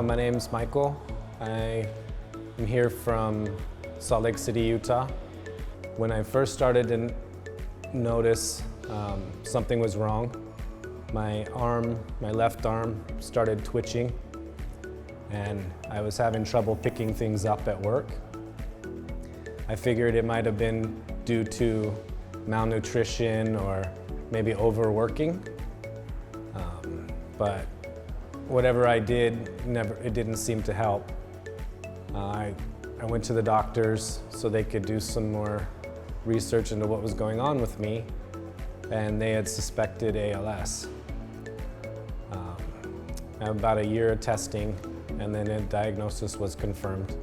My name's Michael. I am here from Salt Lake City, Utah. When I first started to notice something was wrong, my left arm started twitching, and I was having trouble picking things up at work. I figured it might have been due to malnutrition or maybe overworking, but whatever I did, it didn't seem to help. I went to the doctors so they could do some more research into what was going on with me, and they had suspected ALS. About a year of testing, and then a diagnosis was confirmed.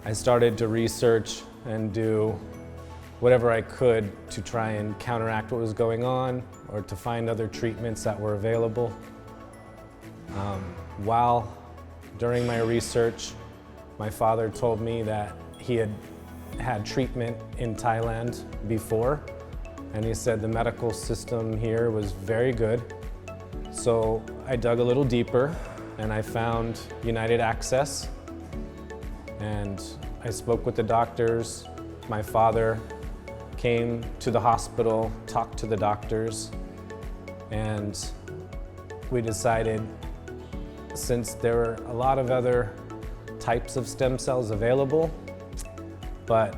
I started to research and do whatever I could to try and counteract what was going on or to find other treatments that were available. While during my research, my father told me that he had had treatment in Thailand before, and he said the medical system here was very good. So I dug a little deeper and I found United Access, and I spoke with the doctors. My father came to the hospital, talked to the doctors, and we decided, since there were a lot of other types of stem cells available, but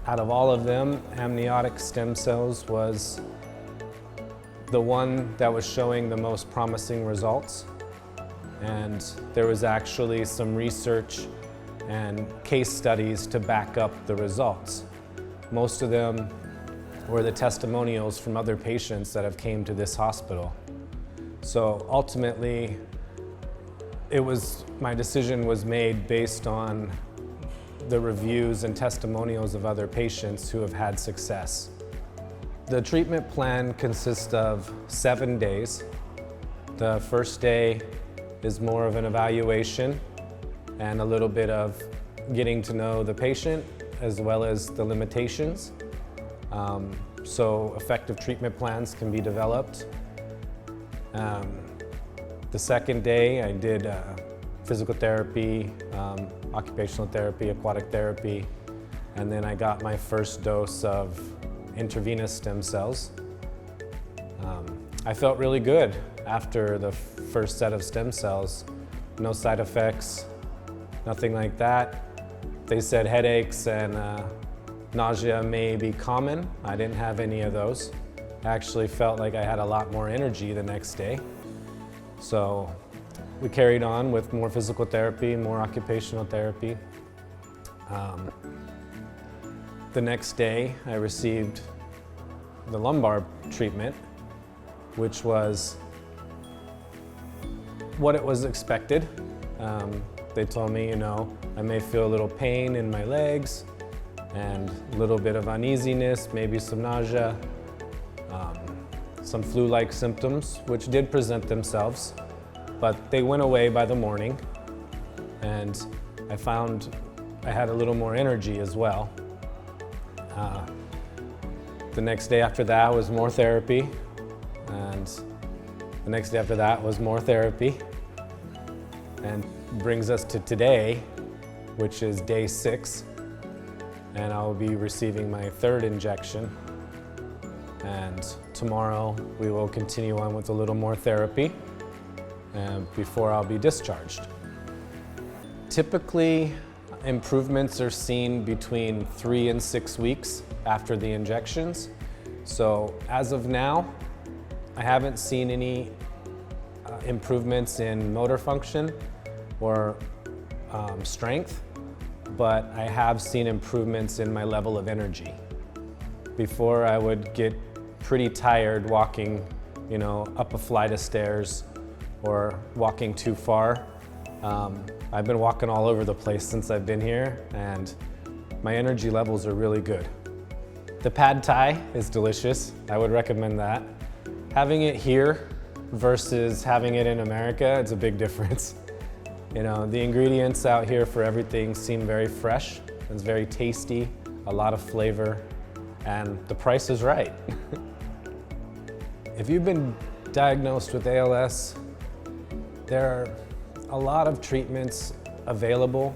out of all of them, amniotic stem cells was the one that was showing the most promising results. And there was actually some research and case studies to back up the results. Most of them were the testimonials from other patients that have came to this hospital. So ultimately, my decision was made based on the reviews and testimonials of other patients who have had success. The treatment plan consists of 7 days. The first day is more of an evaluation and a little bit of getting to know the patient as well as the limitations. So effective treatment plans can be developed. The second day I did physical therapy, occupational therapy, aquatic therapy, and then I got my first dose of intravenous stem cells. I felt really good after the first set of stem cells. No side effects, nothing like that. They said headaches and nausea may be common. I didn't have any of those. I actually felt like I had a lot more energy the next day. So we carried on with more physical therapy, more occupational therapy. The next day, I received the lumbar treatment, which was what it was expected. They told me, I may feel a little pain in my legs and a little bit of uneasiness, maybe some nausea, some flu-like symptoms, which did present themselves, but they went away by the morning, and I found I had a little more energy as well. The next day after that was more therapy, and the next day after that was more therapy, and brings us to today, which is day 6, and I'll be receiving my 3rd injection, and tomorrow we will continue on with a little more therapy before I'll be discharged. Typically, improvements are seen between 3 and 6 weeks after the injections. So as of now, I haven't seen any improvements in motor function or strength, but I have seen improvements in my level of energy. Before, I would get pretty tired walking, up a flight of stairs or walking too far. I've been walking all over the place since I've been here, and my energy levels are really good. The pad thai is delicious. I would recommend that. Having it here versus having it in America, it's a big difference. The ingredients out here for everything seem very fresh. It's very tasty, a lot of flavor, and the price is right. If you've been diagnosed with ALS, there are a lot of treatments available,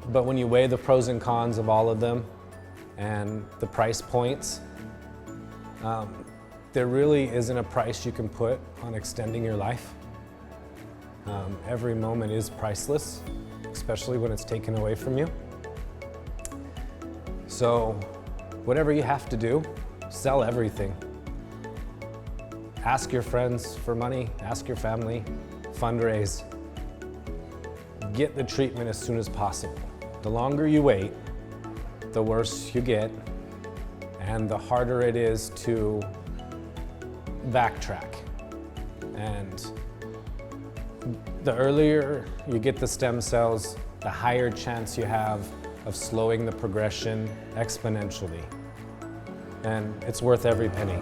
but when you weigh the pros and cons of all of them and the price points, there really isn't a price you can put on extending your life. Every moment is priceless, especially when it's taken away from you. So whatever you have to do, sell everything. Ask your friends for money, ask your family, fundraise. Get the treatment as soon as possible. The longer you wait, the worse you get, and the harder it is to backtrack. And the earlier you get the stem cells, the higher chance you have of slowing the progression exponentially. And it's worth every penny.